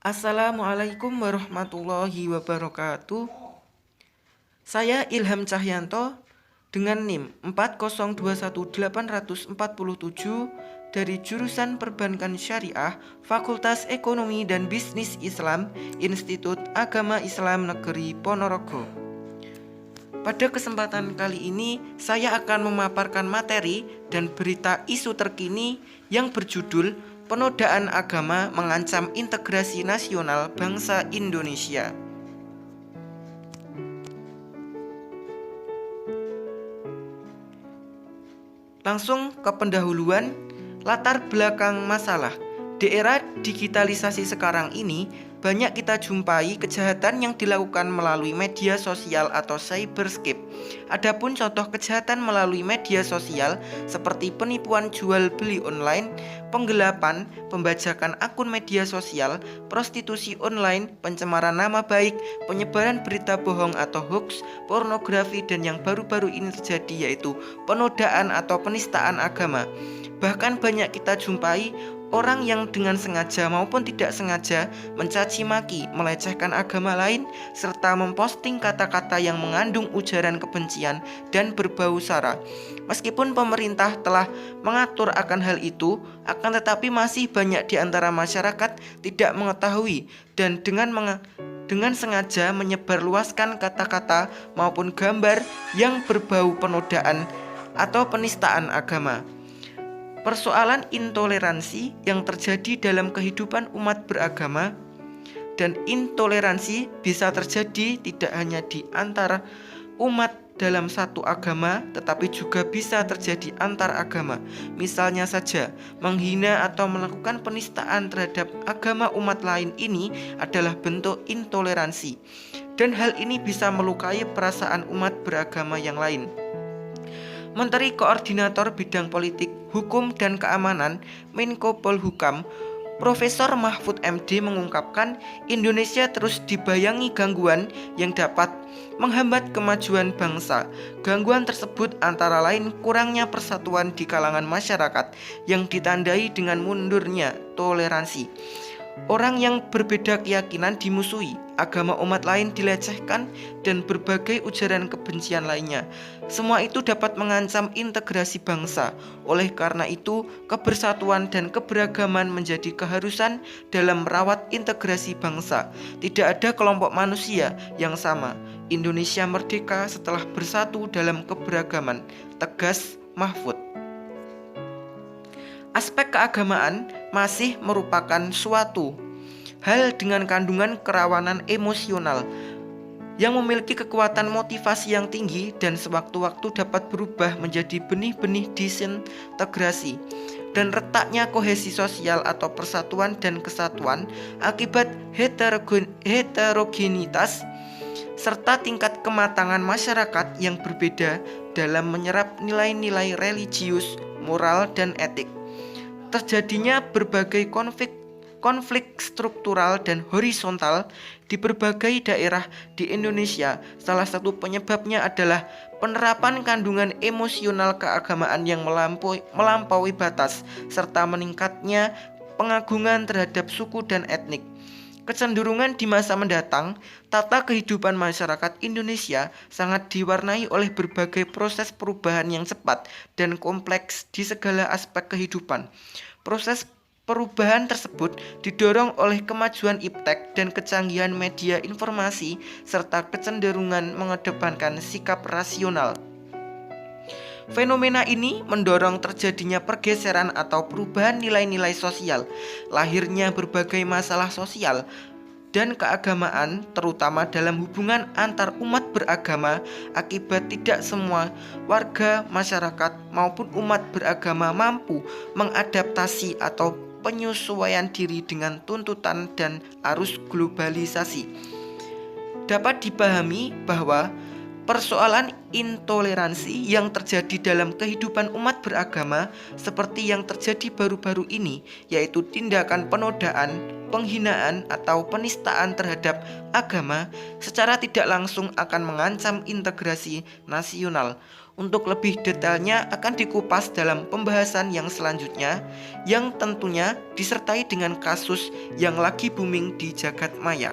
Assalamualaikum warahmatullahi wabarakatuh. Saya Ilham Cahyanto dengan NIM 4021847 dari jurusan Perbankan Syariah, Fakultas Ekonomi dan Bisnis Islam, Institut Agama Islam Negeri Ponorogo. Pada kesempatan kali ini, saya akan memaparkan materi dan berita isu terkini yang berjudul Penodaan Agama Mengancam Integrasi Nasional Bangsa Indonesia. Langsung ke pendahuluan, latar belakang masalah. Di era digitalisasi sekarang ini, banyak kita jumpai kejahatan yang dilakukan melalui media sosial atau cyberscape. Adapun contoh kejahatan melalui media sosial seperti penipuan jual beli online, penggelapan, pembajakan akun media sosial, prostitusi online, pencemaran nama baik, penyebaran berita bohong atau hoax, pornografi, dan yang baru-baru ini terjadi yaitu penodaan atau penistaan agama. Bahkan banyak kita jumpai orang yang dengan sengaja maupun tidak sengaja mencaci maki, melecehkan agama lain, serta memposting kata-kata yang mengandung ujaran kebencian dan berbau sara. Meskipun pemerintah telah mengatur akan hal itu, akan tetapi masih banyak di antara masyarakat tidak mengetahui dan dengan sengaja menyebarluaskan kata-kata maupun gambar yang berbau penodaan atau penistaan agama. Persoalan intoleransi yang terjadi dalam kehidupan umat beragama, dan intoleransi bisa terjadi tidak hanya di antara umat dalam satu agama, tetapi juga bisa terjadi antar agama. Misalnya saja, menghina atau melakukan penistaan terhadap agama umat lain ini adalah bentuk intoleransi, dan hal ini bisa melukai perasaan umat beragama yang lain. Menteri Koordinator Bidang Politik, Hukum dan Keamanan, Menko Polhukam, Profesor Mahfud MD mengungkapkan Indonesia terus dibayangi gangguan yang dapat menghambat kemajuan bangsa. Gangguan tersebut antara lain kurangnya persatuan di kalangan masyarakat yang ditandai dengan mundurnya toleransi. Orang yang berbeda keyakinan dimusuhi, agama umat lain dilecehkan, dan berbagai ujaran kebencian lainnya. Semua itu dapat mengancam integrasi bangsa. Oleh karena itu, kebersatuan dan keberagaman menjadi keharusan dalam merawat integrasi bangsa. Tidak ada kelompok manusia yang sama. Indonesia merdeka setelah bersatu dalam keberagaman, tegas Mahfud. Aspek keagamaan masih merupakan suatu hal dengan kandungan kerawanan emosional yang memiliki kekuatan motivasi yang tinggi dan sewaktu-waktu dapat berubah menjadi benih-benih disintegrasi dan retaknya kohesi sosial atau persatuan dan kesatuan akibat heterogenitas serta tingkat kematangan masyarakat yang berbeda dalam menyerap nilai-nilai religius, moral, dan etik. Terjadinya berbagai konflik struktural dan horizontal di berbagai daerah di Indonesia. Salah satu penyebabnya adalah penerapan kandungan emosional keagamaan yang melampaui batas serta meningkatnya pengagungan terhadap suku dan etnik. Kecenderungan di masa mendatang, tata kehidupan masyarakat Indonesia sangat diwarnai oleh berbagai proses perubahan yang cepat dan kompleks di segala aspek kehidupan. Proses perubahan tersebut didorong oleh kemajuan iptek dan kecanggihan media informasi serta kecenderungan mengedepankan sikap rasional. Fenomena ini mendorong terjadinya pergeseran atau perubahan nilai-nilai sosial, lahirnya berbagai masalah sosial dan keagamaan, terutama dalam hubungan antar umat beragama, akibat tidak semua warga masyarakat maupun umat beragama mampu mengadaptasi atau penyesuaian diri dengan tuntutan dan arus globalisasi. Dapat dipahami bahwa persoalan intoleransi yang terjadi dalam kehidupan umat beragama seperti yang terjadi baru-baru ini, yaitu tindakan penodaan, penghinaan, atau penistaan terhadap agama secara tidak langsung akan mengancam integrasi nasional. Untuk lebih detailnya akan dikupas dalam pembahasan yang selanjutnya, yang tentunya disertai dengan kasus yang lagi booming di jagat maya.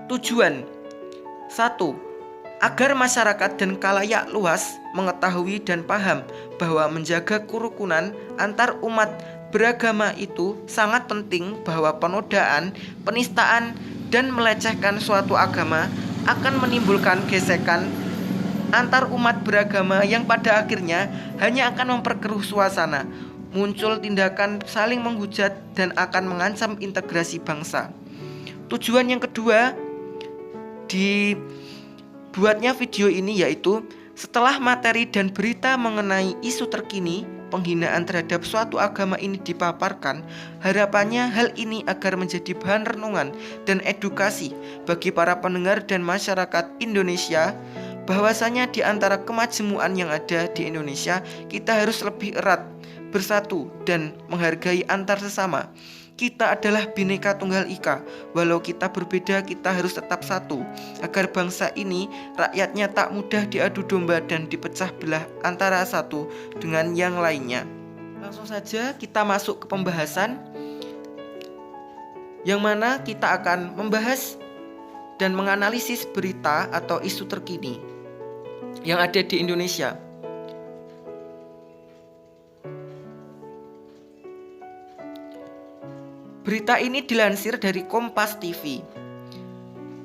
Tujuan 1. Agar masyarakat dan khalayak luas mengetahui dan paham bahwa menjaga kerukunan antar umat beragama itu sangat penting, bahwa penodaan, penistaan, dan melecehkan suatu agama akan menimbulkan gesekan antar umat beragama yang pada akhirnya hanya akan memperkeruh suasana, muncul tindakan saling menghujat, dan akan mengancam integrasi bangsa. Tujuan yang kedua dibuatnya video ini yaitu setelah materi dan berita mengenai isu terkini penghinaan terhadap suatu agama ini dipaparkan, harapannya hal ini agar menjadi bahan renungan dan edukasi bagi para pendengar dan masyarakat Indonesia, bahwasanya di antara kemajmuan yang ada di Indonesia kita harus lebih erat, bersatu, dan menghargai antar sesama. Kita adalah Bhinneka Tunggal Ika. Walau kita berbeda, kita harus tetap satu, agar bangsa ini rakyatnya tak mudah diadu domba dan dipecah belah antara satu dengan yang lainnya. Langsung saja kita masuk ke pembahasan, yang mana kita akan membahas dan menganalisis berita atau isu terkini yang ada di Indonesia. Berita ini dilansir dari Kompas TV.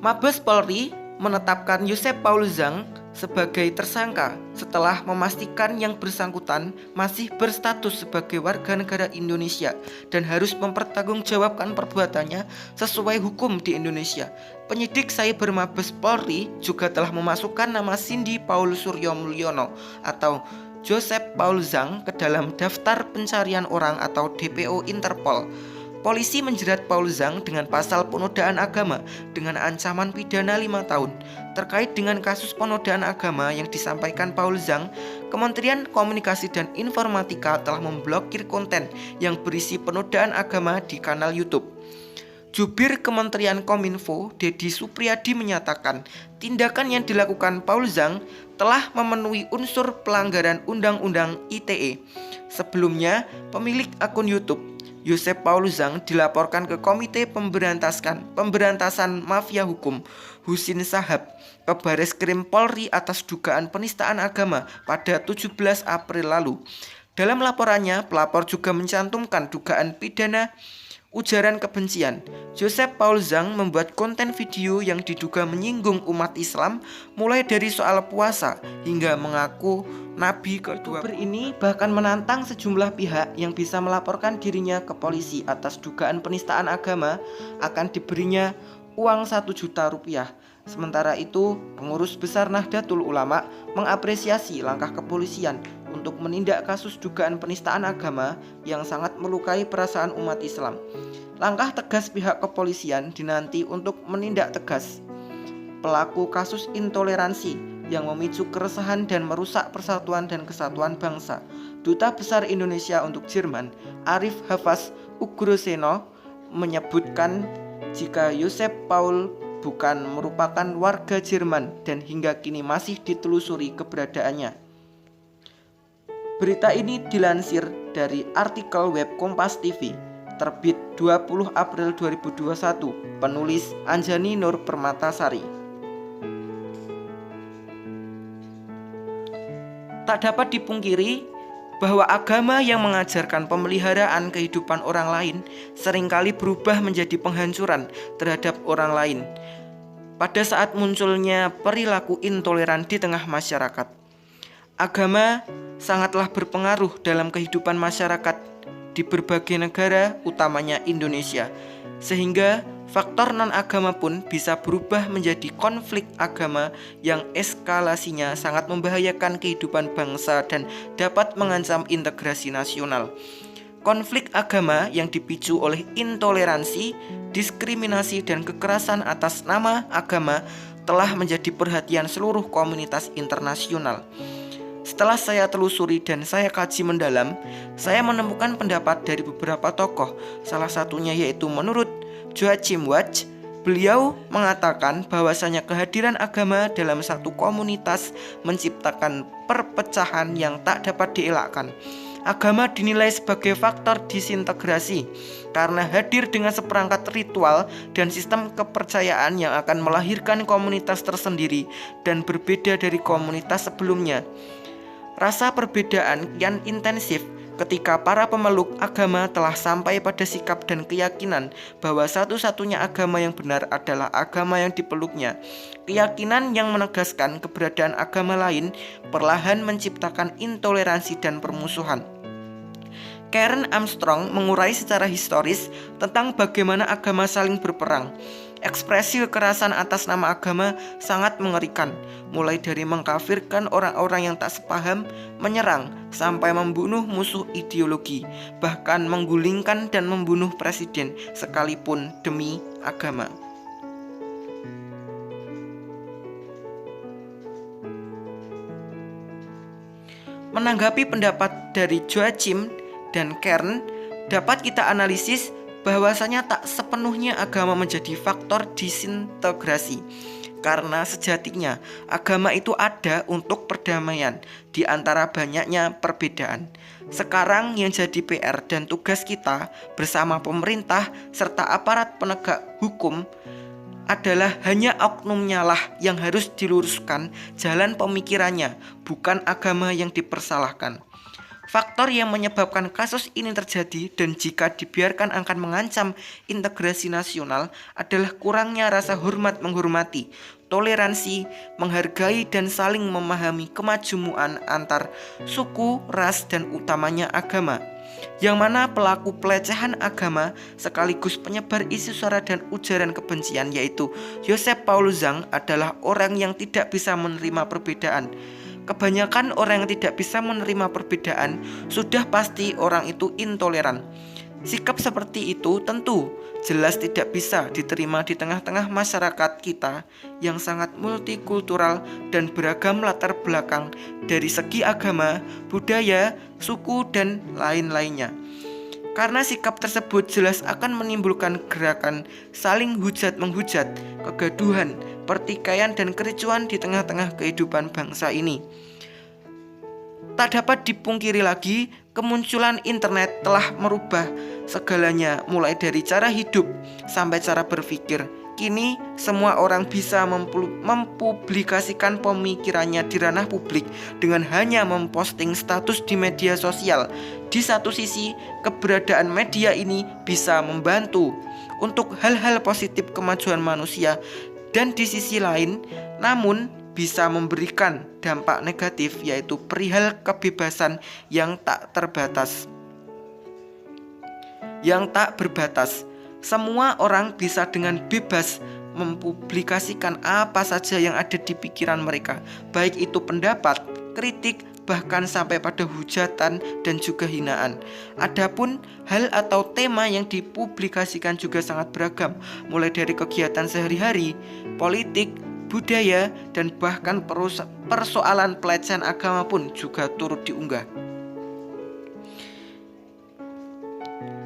Mabes Polri menetapkan Joseph Paul Zhang sebagai tersangka setelah memastikan yang bersangkutan masih berstatus sebagai warga negara Indonesia dan harus mempertanggungjawabkan perbuatannya sesuai hukum di Indonesia. Penyidik Cyber Mabes Polri juga telah memasukkan nama Cindy Paul Suryo Mulyono atau Joseph Paul Zhang ke dalam daftar pencarian orang atau DPO Interpol. Polisi menjerat Paul Zhang dengan pasal penodaan agama dengan ancaman pidana 5 tahun. Terkait dengan kasus penodaan agama yang disampaikan Paul Zhang, Kementerian Komunikasi dan Informatika telah memblokir konten yang berisi penodaan agama di kanal YouTube. Jubir Kementerian Kominfo, Dedi Supriyadi, menyatakan tindakan yang dilakukan Paul Zhang telah memenuhi unsur pelanggaran Undang-Undang ITE. Sebelumnya, pemilik akun YouTube Joseph Paul Zhang dilaporkan ke Komite Pemberantasan Mafia Hukum Husin Sahab ke Bareskrim Polri atas dugaan penistaan agama pada 17 April lalu. Dalam laporannya, pelapor juga mencantumkan dugaan pidana ujaran kebencian. Joseph Paul Zhang membuat konten video yang diduga menyinggung umat Islam, mulai dari soal puasa hingga mengaku Nabi kedua. Youtuber ini bahkan menantang sejumlah pihak yang bisa melaporkan dirinya ke polisi atas dugaan penistaan agama akan diberinya uang 1 juta rupiah. Sementara itu, pengurus besar Nahdlatul Ulama mengapresiasi langkah kepolisian untuk menindak kasus dugaan penistaan agama yang sangat melukai perasaan umat Islam. Langkah tegas pihak kepolisian dinanti untuk menindak tegas pelaku kasus intoleransi yang memicu keresahan dan merusak persatuan dan kesatuan bangsa. Duta Besar Indonesia untuk Jerman, Arif Hafaz Ugroseno, menyebutkan jika Joseph Paul bukan merupakan warga Jerman dan hingga kini masih ditelusuri keberadaannya. Berita ini dilansir dari artikel web Kompas TV, terbit 20 April 2021, penulis Anjani Nur Permatasari. Tak dapat dipungkiri bahwa agama yang mengajarkan pemeliharaan kehidupan orang lain seringkali berubah menjadi penghancuran terhadap orang lain pada saat munculnya perilaku intoleran di tengah masyarakat. Agama sangatlah berpengaruh dalam kehidupan masyarakat di berbagai negara, utamanya Indonesia, sehingga faktor non-agama pun bisa berubah menjadi konflik agama yang eskalasinya sangat membahayakan kehidupan bangsa dan dapat mengancam integrasi nasional. Konflik agama yang dipicu oleh intoleransi, diskriminasi, dan kekerasan atas nama agama telah menjadi perhatian seluruh komunitas internasional. Setelah saya telusuri dan saya kaji mendalam, saya menemukan pendapat dari beberapa tokoh, salah satunya yaitu menurut Joachim Watch. Beliau mengatakan bahwasanya kehadiran agama dalam satu komunitas menciptakan perpecahan yang tak dapat dielakkan. Agama dinilai sebagai faktor disintegrasi karena hadir dengan seperangkat ritual dan sistem kepercayaan yang akan melahirkan komunitas tersendiri dan berbeda dari komunitas sebelumnya. Rasa perbedaan kian intensif ketika para pemeluk agama telah sampai pada sikap dan keyakinan bahwa satu-satunya agama yang benar adalah agama yang dipeluknya. Keyakinan yang menegaskan keberadaan agama lain perlahan menciptakan intoleransi dan permusuhan. Karen Armstrong mengurai secara historis tentang bagaimana agama saling berperang. Ekspresi kekerasan atas nama agama sangat mengerikan, mulai dari mengkafirkan orang-orang yang tak sepaham, menyerang, sampai membunuh musuh ideologi, bahkan menggulingkan dan membunuh presiden sekalipun demi agama. Menanggapi pendapat dari Joachim dan Kern, dapat kita analisis bahwasanya tak sepenuhnya agama menjadi faktor disintegrasi, karena sejatinya agama itu ada untuk perdamaian di antara banyaknya perbedaan. Sekarang yang jadi PR dan tugas kita bersama pemerintah serta aparat penegak hukum adalah hanya oknumnya lah yang harus diluruskan jalan pemikirannya, bukan agama yang dipersalahkan. Faktor yang menyebabkan kasus ini terjadi dan jika dibiarkan akan mengancam integrasi nasional adalah kurangnya rasa hormat menghormati, toleransi, menghargai dan saling memahami kemajumuan antar suku, ras dan utamanya agama. Yang mana pelaku pelecehan agama sekaligus penyebar isu sara dan ujaran kebencian yaitu Joseph Paul Zhang adalah orang yang tidak bisa menerima perbedaan. Kebanyakan orang yang tidak bisa menerima perbedaan sudah pasti orang itu intoleran. Sikap seperti itu tentu jelas tidak bisa diterima di tengah-tengah masyarakat kita yang sangat multikultural dan beragam latar belakang dari segi agama, budaya, suku, dan lain-lainnya. Karena sikap tersebut jelas akan menimbulkan gerakan saling hujat-menghujat, kegaduhan, pertikaian, dan kericuan di tengah-tengah kehidupan bangsa ini. Tak dapat dipungkiri lagi, kemunculan internet telah merubah segalanya, mulai dari cara hidup sampai cara berpikir. Kini semua orang bisa mempublikasikan pemikirannya di ranah publik dengan hanya memposting status di media sosial. Di satu sisi, keberadaan media ini bisa membantu untuk hal-hal positif kemajuan manusia, dan di sisi lain, namun bisa memberikan dampak negatif yaitu perihal kebebasan yang tak terbatas, yang tak berbatas. Semua orang bisa dengan bebas mempublikasikan apa saja yang ada di pikiran mereka, baik itu pendapat, kritik, bahkan sampai pada hujatan dan juga hinaan. Adapun hal atau tema yang dipublikasikan juga sangat beragam, mulai dari kegiatan sehari-hari, politik, budaya, dan bahkan persoalan pelecehan agama pun juga turut diunggah.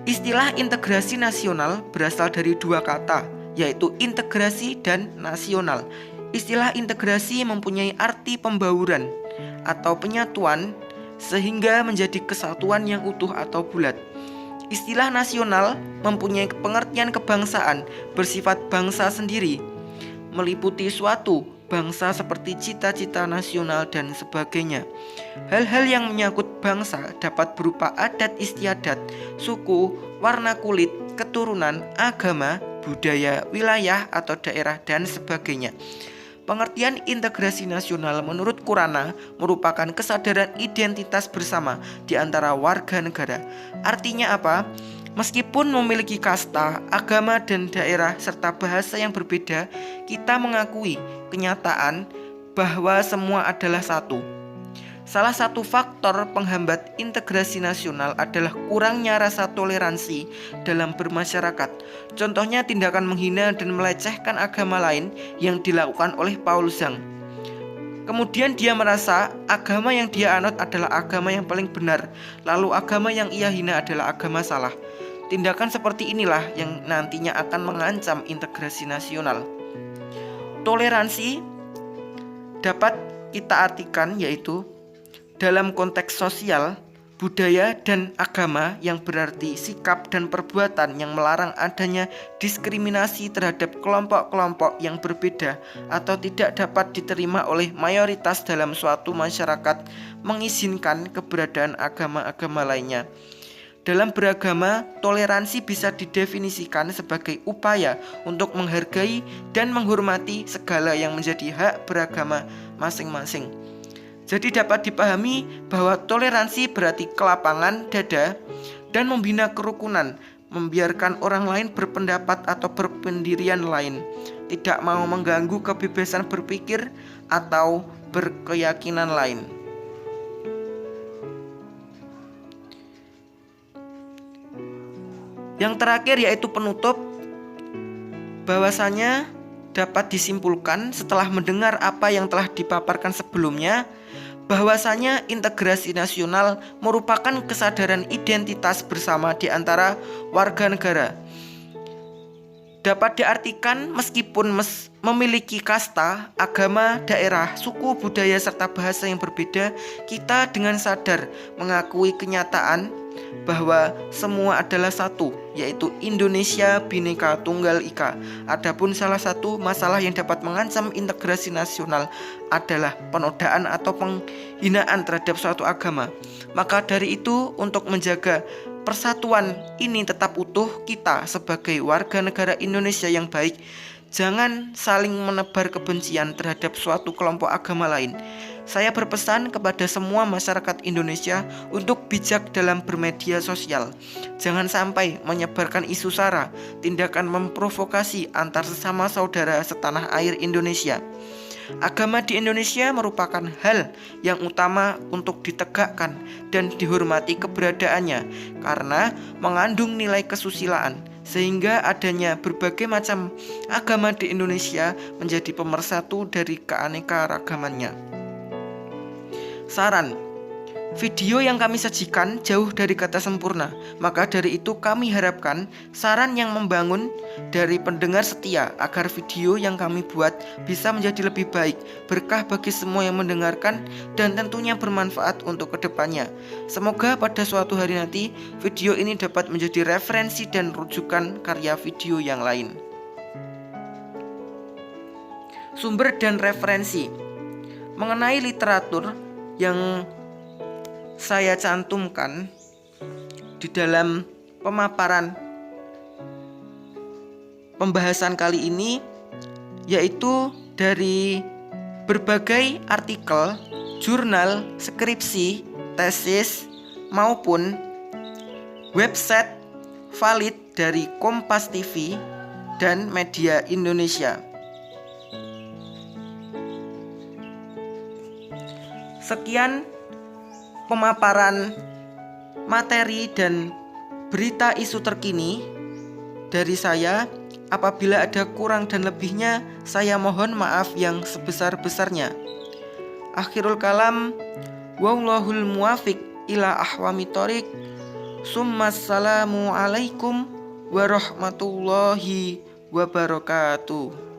Istilah integrasi nasional berasal dari dua kata, yaitu integrasi dan nasional. Istilah integrasi mempunyai arti pembauran atau penyatuan sehingga menjadi kesatuan yang utuh atau bulat. Istilah nasional mempunyai pengertian kebangsaan, bersifat bangsa sendiri, meliputi suatu bangsa seperti cita-cita nasional dan sebagainya. Hal-hal yang menyangkut bangsa dapat berupa adat istiadat, suku, warna kulit, keturunan, agama, budaya, wilayah atau daerah dan sebagainya. Pengertian integrasi nasional menurut Kurana merupakan kesadaran identitas bersama di antara warga negara. Artinya apa? Meskipun memiliki kasta, agama, dan daerah serta bahasa yang berbeda, kita mengakui kenyataan bahwa semua adalah satu. Salah satu faktor penghambat integrasi nasional adalah kurangnya rasa toleransi dalam bermasyarakat. Contohnya tindakan menghina dan melecehkan agama lain yang dilakukan oleh Paul Zhang. Kemudian dia merasa agama yang dia anut adalah agama yang paling benar, lalu agama yang ia hina adalah agama salah. Tindakan seperti inilah yang nantinya akan mengancam integrasi nasional. Toleransi dapat kita artikan yaitu dalam konteks sosial, budaya, dan agama yang berarti sikap dan perbuatan yang melarang adanya diskriminasi terhadap kelompok-kelompok yang berbeda atau tidak dapat diterima oleh mayoritas dalam suatu masyarakat, mengizinkan keberadaan agama-agama lainnya. Dalam beragama, toleransi bisa didefinisikan sebagai upaya untuk menghargai dan menghormati segala yang menjadi hak beragama masing-masing. Jadi dapat dipahami bahwa toleransi berarti kelapangan dada dan membina kerukunan, membiarkan orang lain berpendapat atau berpendirian lain, tidak mau mengganggu kebebasan berpikir atau berkeyakinan lain. Yang terakhir yaitu penutup, bahwasanya dapat disimpulkan setelah mendengar apa yang telah dipaparkan sebelumnya, bahwasanya integrasi nasional merupakan kesadaran identitas bersama di antara warga negara. Dapat diartikan meskipun memiliki kasta, agama, daerah, suku, budaya, serta bahasa yang berbeda, kita dengan sadar mengakui kenyataan bahwa semua adalah satu, yaitu Indonesia Bhinneka Tunggal Ika. Adapun salah satu masalah yang dapat mengancam integrasi nasional adalah penodaan atau penghinaan terhadap suatu agama. Maka dari itu, untuk menjaga persatuan ini tetap utuh, kita sebagai warga negara Indonesia yang baik, jangan saling menebar kebencian terhadap suatu kelompok agama lain. Saya berpesan kepada semua masyarakat Indonesia untuk bijak dalam bermedia sosial. Jangan sampai menyebarkan isu sara, tindakan memprovokasi antar sesama saudara setanah air Indonesia. Agama di Indonesia merupakan hal yang utama untuk ditegakkan dan dihormati keberadaannya karena mengandung nilai kesusilaan, sehingga adanya berbagai macam agama di Indonesia menjadi pemersatu dari keanekaragamannya. Saran, video yang kami sajikan jauh dari kata sempurna, maka dari itu kami harapkan saran yang membangun dari pendengar setia agar video yang kami buat bisa menjadi lebih baik, berkah bagi semua yang mendengarkan, dan tentunya bermanfaat untuk kedepannya. Semoga pada suatu hari nanti video ini dapat menjadi referensi dan rujukan karya video yang lain. Sumber dan referensi mengenai literatur yang saya cantumkan di dalam pemaparan pembahasan kali ini yaitu dari berbagai artikel, jurnal, skripsi, tesis maupun website valid dari Kompas TV dan media Indonesia. Sekian pemaparan materi dan berita isu terkini dari saya. Apabila ada kurang dan lebihnya, saya mohon maaf yang sebesar-besarnya. Akhirul kalam, wallahul muwafiq ila ahwami thoriq. Summassalamu alaikum warahmatullahi wabarakatuh.